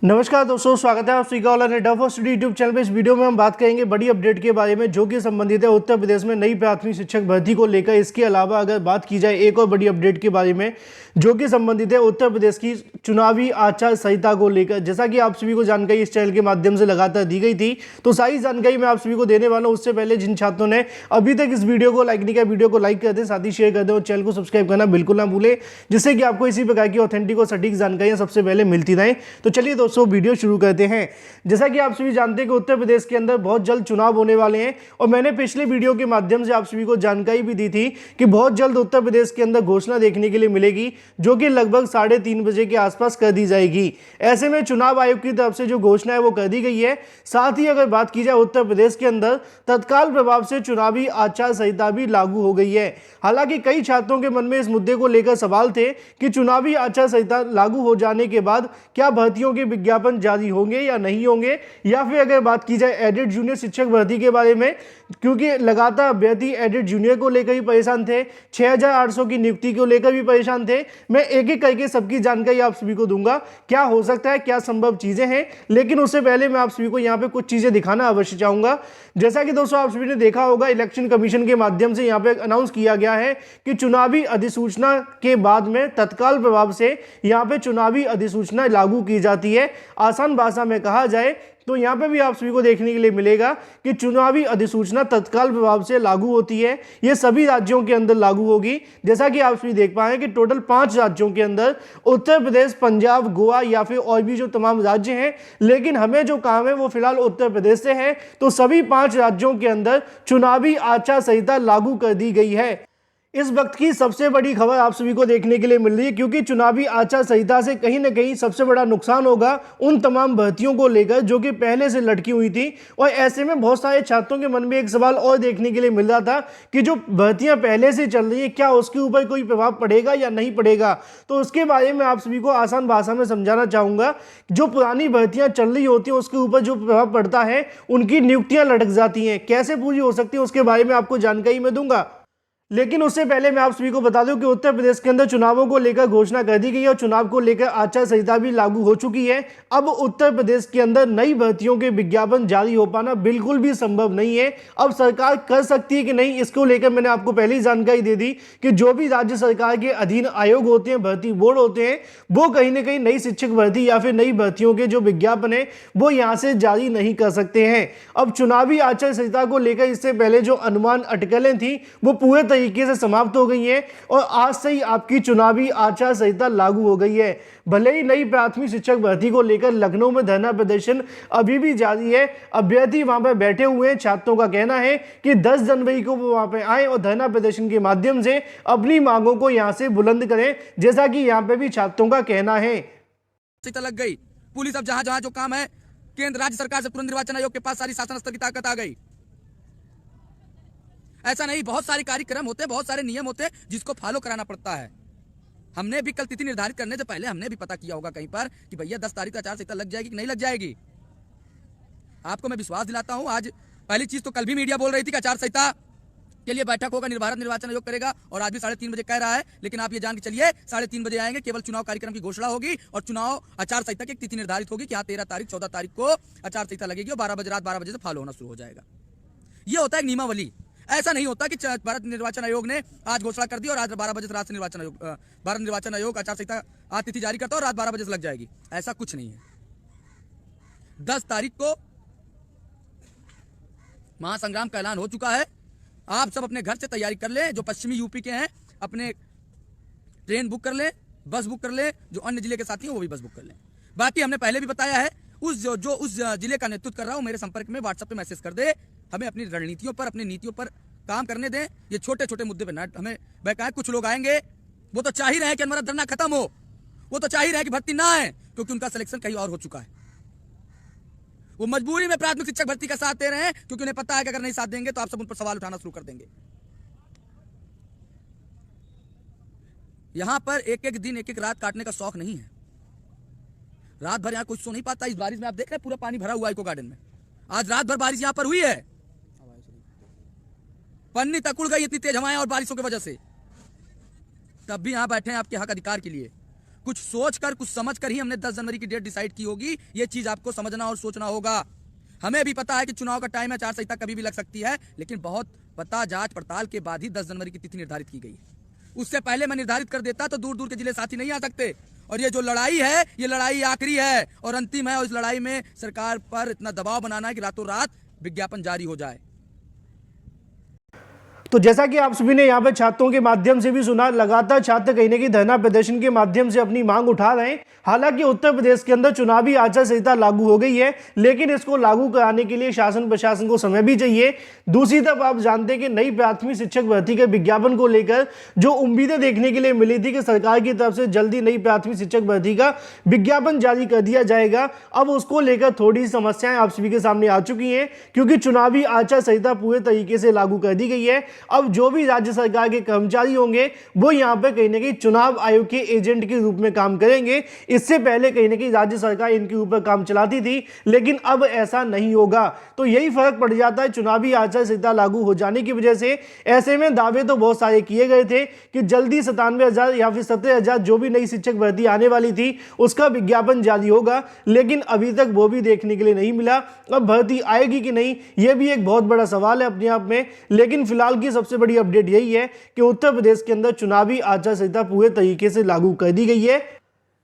नमस्कार दोस्तों, स्वागत है आप सभी का ऑनलाइन डफो स्टडी यूट्यूब चैनल पे। इस वीडियो में हम बात करेंगे बड़ी अपडेट के बारे में जो कि संबंधित है उत्तर प्रदेश में नई प्राथमिक शिक्षक भर्ती को लेकर। इसके अलावा अगर बात की जाए एक और बड़ी अपडेट के बारे में जो कि संबंधित है उत्तर प्रदेश की चुनावी आचार संहिता को लेकर। जैसा कि आप सभी को जानकारी इस चैनल के माध्यम से लगातार दी गई थी, तो सारी जानकारी मैं आप सभी को देने वाला हूँ। उससे पहले जिन छात्रों ने अभी तक इस वीडियो को लाइक नहीं किया, वीडियो को लाइक कर दें, साथ ही शेयर कर दें और चैनल को सब्सक्राइब करना बिल्कुल ना भूलें, जिससे कि आपको इसी प्रकार की ऑथेंटिक और सटीक जानकारियां सबसे पहले मिलती रहें। तो चलिए दोस्तों, वीडियो शुरू करते हैं। जैसा कि आप सभी जानते हैं कि उत्तर प्रदेश के अंदर बहुत जल्द चुनाव होने वाले हैं और मैंने पिछले वीडियो के माध्यम से आप सभी को जानकारी भी दी थी कि बहुत जल्द उत्तर प्रदेश के अंदर घोषणा देखने के लिए मिलेगी, जो कि लगभग 3:30 बजे के आसपास कर दी जाएगी। ऐसे में चुनाव आयोग की तरफ से जो घोषणा है वो कर दी गई है। साथ ही अगर बात की जाए उत्तर प्रदेश के अंदर तत्काल प्रभाव से चुनावी आचार संहिता भी लागू हो गई है। हालांकि कई छात्रों के मन में इस मुद्दे को लेकर सवाल थे कि चुनावी आचार संहिता लागू हो जाने के बाद क्या भर्तियों के विज्ञापन जारी होंगे या नहीं होंगे, या फिर अगर बात की जाए एडेड जूनियर शिक्षक भर्ती के बारे में, क्योंकि लगातार अभ्यर्थी एडेड जूनियर को लेकर भी परेशान थे, 6800 की नियुक्ति को लेकर भी परेशान थे। मैं एक एक करके सबकी जानकारी आप सभी को दूंगा, क्या हो सकता है, क्या संभव चीजें हैं। लेकिन उससे पहले मैं आप सभी को यहाँ पे कुछ चीजें दिखाना अवश्य चाहूंगा। जैसा कि दोस्तों आप सभी ने देखा होगा, इलेक्शन कमीशन के माध्यम से यहाँ पे अनाउंस किया गया है कि चुनावी अधिसूचना के बाद में तत्काल प्रभाव से यहाँ पे चुनावी अधिसूचना लागू की जाती है। आसान भाषा में कहा जाए तो यहाँ पे भी आप सभी को देखने के लिए मिलेगा कि चुनावी अधिसूचना तत्काल प्रभाव से लागू होती है। ये सभी राज्यों के अंदर लागू होगी। जैसा कि आप सभी देख पाए कि टोटल 5 राज्यों के अंदर उत्तर प्रदेश, पंजाब, गोवा या फिर और भी जो तमाम राज्य हैं, लेकिन हमें जो काम है वो फिलहाल उत्तर प्रदेश से है। तो सभी 5 राज्यों के अंदर चुनावी आचार संहिता लागू कर दी गई है। इस वक्त की सबसे बड़ी खबर आप सभी को देखने के लिए मिल रही है, क्योंकि चुनावी आचार संहिता से कहीं ना कहीं सबसे बड़ा नुकसान होगा उन तमाम भर्तियों को लेकर जो कि पहले से लटकी हुई थी। और ऐसे में बहुत सारे छात्रों के मन में एक सवाल और देखने के लिए मिल रहा था कि जो भर्तियां पहले से चल रही है क्या उसके ऊपर कोई प्रभाव पड़ेगा या नहीं पड़ेगा। तो उसके बारे में आप सभी को आसान भाषा में समझाना चाहूंगा। जो पुरानी भर्तियां चल रही होती हैं उसके ऊपर जो प्रभाव पड़ता है, उनकी नियुक्तियां लटक जाती हैं। कैसे पूरी हो सकती है उसके बारे में आपको जानकारी मैं दूंगा। लेकिन उससे पहले मैं आप सभी को बता दूं कि उत्तर प्रदेश के अंदर चुनावों को लेकर घोषणा कर दी गई है और चुनाव को लेकर आचार संहिता भी लागू हो चुकी है। अब उत्तर प्रदेश के अंदर नई भर्तियों के विज्ञापन जारी हो पाना बिल्कुल भी संभव नहीं है। अब सरकार कर सकती है कि नहीं, इसको लेकर मैंने आपको पहले ही जानकारी दे दी कि जो भी राज्य सरकार के अधीन आयोग होते हैं, भर्ती बोर्ड होते हैं, वो कहीं ना कहीं नई शिक्षक भर्ती या फिर नई भर्तियों के जो विज्ञापन है वो यहाँ से जारी नहीं कर सकते हैं। अब चुनावी आचार संहिता को लेकर इससे पहले जो अनुमान अटकलें थी वो पूरे तरीके से समाप्त हो गई है और आज से ही आपकी चुनावी आचार संहिता लागू हो गई है। भले ही नई प्राथमिक शिक्षक भर्ती को लेकर लखनऊ में धरना प्रदर्शन अभी भी जारी है, अभ्यर्थी वहां पर बैठे हुए हैं। छात्रों का कहना है कि 10 जनवरी को वो वहां पर आए और धरना प्रदर्शन के माध्यम से अपनी मांगों को यहां से बुलंद करें, जैसा कि यहां पर भी छात्रों का कहना है। लग गई पुलिस, अब जहां जहां जो काम है केंद्र राज्य सरकार से तुरंत निर्वाचन आयोग के पास सारी शासन स्तर की ताकत आ गई। ऐसा नहीं, बहुत सारे कार्यक्रम होते हैं, बहुत सारे नियम होते हैं जिसको फॉलो कराना पड़ता है। हमने भी कल तिथि निर्धारित करने से पहले हमने भी पता किया होगा कहीं पर कि भैया 10 तारीख को आचार संहिता लग जाएगी कि नहीं लग जाएगी। आपको मैं विश्वास दिलाता हूं। आज पहली चीज तो कल भी मीडिया बोल रही थी कि आचार संहिता के लिए बैठक होगा, भारत निर्वाचन आयोग करेगा, और आज भी 3:30 बजे कह रहा है। लेकिन आप ये जान के चलिए 3:30 बजे आएंगे, केवल चुनाव कार्यक्रम की घोषणा होगी और चुनाव आचार संहिता की एक तिथि निर्धारित होगी कि हाँ 13 तारीख 14 तारीख को आचार संहिता लगेगी और 12 बजे रात 12 बजे से फॉलो होना शुरू हो जाएगा। ये होता है एक नियमावली। ऐसा नहीं होता कि भारत निर्वाचन आयोग ने आज घोषणा कर दी और आज 12 बजे से रात से भारत निर्वाचन आयोग आचार संहिता आज तिथि जारी करता है और रात 12 बजे से लग जाएगी। ऐसा कुछ नहीं है। 10 तारीख को महासंग्राम का ऐलान हो चुका है। आप सब अपने घर से तैयारी कर लें। जो पश्चिमी यूपी के हैं अपने ट्रेन बुक कर लें, बस बुक कर लें। जो अन्य जिले के साथी हैं वो भी बस बुक कर लें। बाकी हमने पहले भी बताया है, उस जिले का नेतृत्व कर रहा हूं मेरे संपर्क में व्हाट्सएप पे मैसेज कर दे। हमें अपनी रणनीतियों पर, अपनी नीतियों पर काम करने दें। ये छोटे छोटे मुद्दे पे ना हमें बहकाएं। कुछ लोग आएंगे वो तो चाह ही रहे हैं कि हमारा धरना खत्म हो, वो तो चाह ही रहे हैं कि भर्ती ना आए, क्योंकि उनका सिलेक्शन कहीं और हो चुका है। वो मजबूरी में प्राथमिक शिक्षक भर्ती का साथ दे रहे हैं क्योंकि उन्हें पता है कि अगर नहीं साथ देंगे तो आप सब उन पर सवाल उठाना शुरू कर देंगे। यहां पर एक एक दिन, एक एक रात काटने का शौक नहीं है। रात भर यहां कुछ सो नहीं पाता। इस बारिश में आप देख रहे हैं पूरा पानी भरा हुआ है इको गार्डन में। आज रात भर बारिश यहां पर हुई है, पन्नी तक उड़ गई इतनी तेज हवाएं और बारिशों की वजह से। तब भी यहां बैठे हैं आपके हक अधिकार के लिए। कुछ सोच कर, कुछ समझ कर ही हमने 10 जनवरी की डेट डिसाइड की होगी। ये चीज आपको समझना और सोचना होगा। हमें भी पता है कि चुनाव का टाइम है, आचार संहिता कभी भी लग सकती है, लेकिन बहुत पता जांच पड़ताल के बाद ही 10 जनवरी की तिथि निर्धारित की गई है। उससे पहले मैं निर्धारित कर देता तो दूर दूर के जिले साथी नहीं आ सकते। और ये जो लड़ाई है, ये लड़ाई आखिरी है और अंतिम है, और इस लड़ाई में सरकार पर इतना दबाव बनाना है कि रातों रात विज्ञापन जारी हो जाए। तो जैसा कि आप सभी ने यहाँ पे छात्रों के माध्यम से भी सुना, लगातार छात्र कहीं ना कहीं धरना प्रदर्शन के माध्यम से अपनी मांग उठा रहे हैं। हालांकि उत्तर प्रदेश के अंदर चुनावी आचार संहिता लागू हो गई है, लेकिन इसको लागू कराने के लिए शासन प्रशासन को समय भी चाहिए। दूसरी तरफ आप जानते हैं कि नई प्राथमिक शिक्षक भर्ती के विज्ञापन को लेकर जो उम्मीदें देखने के लिए मिली थी कि सरकार की तरफ से जल्दी नई प्राथमिक शिक्षक भर्ती का विज्ञापन जारी कर दिया जाएगा, अब उसको लेकर थोड़ी समस्याएं आप सभी के सामने आ चुकी हैं, क्योंकि चुनावी आचार संहिता पूरे तरीके से लागू कर दी गई है। अब जो भी राज्य सरकार के कर्मचारी होंगे वो यहाँ पे कहीं ना कहीं चुनाव आयोग के एजेंट के रूप में काम करेंगे। इससे पहले कहीं ना कहीं राज्य सरकार इनके ऊपर काम चलाती थी, लेकिन अब ऐसा नहीं होगा। तो यही फर्क पड़ जाता है चुनावी आचार संहिता लागू हो जाने की वजह से। ऐसे में दावे तो बहुत सारे किए गए थे कि जल्दी 97,000 या फिर 17,000 जो भी नई शिक्षक भर्ती आने वाली थी उसका विज्ञापन जारी होगा, लेकिन अभी तक वो भी देखने के लिए नहीं मिला। अब भर्ती आएगी कि नहीं, यह भी एक बहुत बड़ा सवाल है अपने आप में। लेकिन फिलहाल की सबसे बड़ी अपडेट यही है कि उत्तर प्रदेश के अंदर चुनावी आचार संहिता पूरे तरीके से लागू कर दी गई है।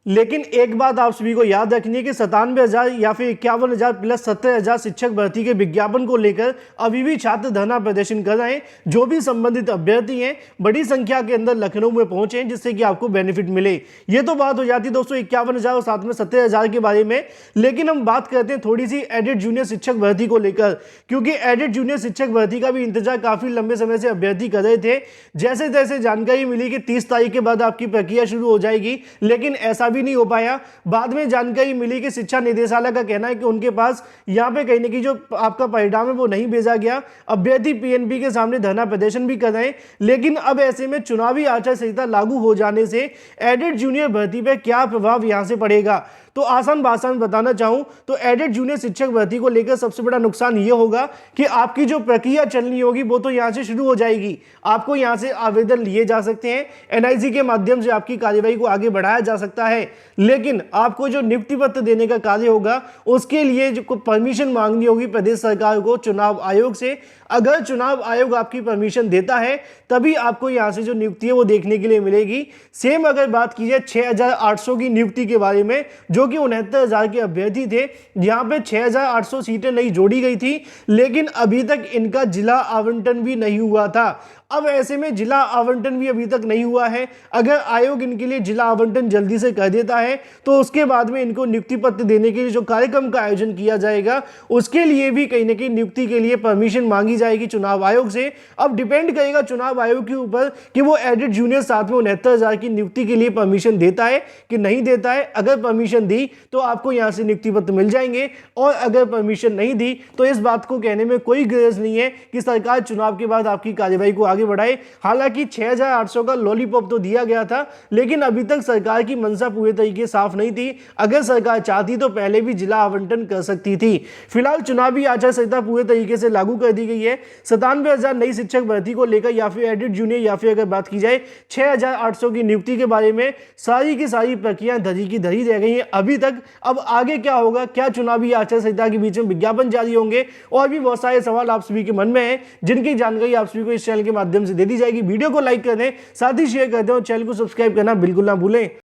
लेकिन एक बात आप सभी को याद रखनी है कि 97,000 या फिर 51,000 प्लस 70,000 शिक्षक भर्ती के विज्ञापन को लेकर अभी भी छात्र धरना प्रदर्शन कर रहे हैं। जो भी संबंधित अभ्यर्थी हैं बड़ी संख्या के अंदर लखनऊ में पहुंचे हैं, जिससे कि आपको बेनिफिट मिले। ये तो बात हो जाती है दोस्तों 51,000 और साथ में 70,000 के बारे में। लेकिन हम बात करते हैं थोड़ी सी एडेड जूनियर शिक्षक भर्ती को लेकर, क्योंकि एडेड जूनियर शिक्षक भर्ती का भी इंतजार काफी लंबे समय से अभ्यर्थी कर रहे थे। जैसे जैसे जानकारी मिली कि 30 तारीख के बाद आपकी प्रक्रिया शुरू हो जाएगी, लेकिन ऐसा भी नहीं हो पाया। बाद में जानकारी मिली कि शिक्षा निदेशालय का कहना है कि उनके पास यहां पे कहीं ना कहीं जो आपका परिणाम है वो नहीं भेजा गया। अभ्यर्थी पीएनबी के सामने धरना प्रदर्शन भी कर रहे हैं। लेकिन अब ऐसे में चुनावी आचार संहिता लागू हो जाने से एडेड जूनियर भर्ती पर क्या प्रभाव यहां से पड़ेगा, तो आसान भाषा में बताना चाहूं तो एडेड जूनियर शिक्षक भर्ती को लेकर सबसे बड़ा नुकसान यह होगा कि आपकी जो प्रक्रिया चलनी होगी वो तो यहां से शुरू हो जाएगी। आपको यहां से आवेदन लिए जा सकते हैं, एनआईसी के माध्यम से आपकी कार्यवाही को आगे बढ़ाया जा सकता है। लेकिन आपको जो नियुक्ति पत्र देने का कार्य होगा उसके लिए जो परमिशन मांगनी होगी प्रदेश सरकार को चुनाव आयोग से। अगर चुनाव आयोग आपकी परमिशन देता है तभी आपको यहां से जो नियुक्ति है वो देखने के लिए मिलेगी। सेम अगर बात की जाए 6,800 की नियुक्ति के बारे में, जो कि 69,000 के अभ्यर्थी थे, यहां पे 6,800 सीटें नहीं जोड़ी गई थी, लेकिन अभी तक इनका जिला आवंटन भी नहीं हुआ था। अब ऐसे में जिला आवंटन भी अभी तक नहीं हुआ है। अगर आयोग इनके लिए जिला आवंटन जल्दी से कर देता है तो उसके बाद में इनको नियुक्ति पत्र देने के लिए जो कार्यक्रम का आयोजन किया जाएगा उसके लिए भी कहीं ना कहीं नियुक्ति के लिए परमिशन मांगी जाएगी चुनाव आयोग से। अब डिपेंड करेगा चुनाव आयोग के ऊपर कि वो एडेड जूनियर साथ में 69,000 की नियुक्ति के लिए परमिशन देता है कि नहीं देता है। अगर परमिशन दी तो आपको यहां से नियुक्ति पत्र मिल जाएंगे, और अगर परमिशन नहीं दी तो इस बात को कहने में कोई गरज नहीं है कि सरकार चुनाव के बाद आपकी कार्यवाही को आगे बढ़ाए। हालांकि 6,800 का लॉलीपॉप तो दिया गया था, लेकिन अभी तक सरकार की मंशा पूरे तरीके साफ नहीं थी। अगर सरकार चाहती तो पहले भी जिला आवंटन कर सकती थी। फिलहाल चुनावी आचार संहिता पूरे तरीके से लागू कर दी गई है। 97,000 नई शिक्षक भर्ती को लेकर या फिर एडेड जूनियर या फिर अगर बात की जाए 6,800 की नियुक्ति के बारे में सारी की सारी प्रक्रिया धरी की धरी रह गई है अभी तक। अब आगे क्या होगा, क्या चुनावी आचार संहिता के बीच में विज्ञापन जारी होंगे, और भी बहुत सारे सवाल आप सभी के मन में हैं, जिनकी जानकारी आप सभी को इस चैनल के माध्यम से दे दी जाएगी। वीडियो को लाइक कर दें, साथ ही शेयर कर दें और चैनल को सब्सक्राइब करना बिल्कुल ना भूलें।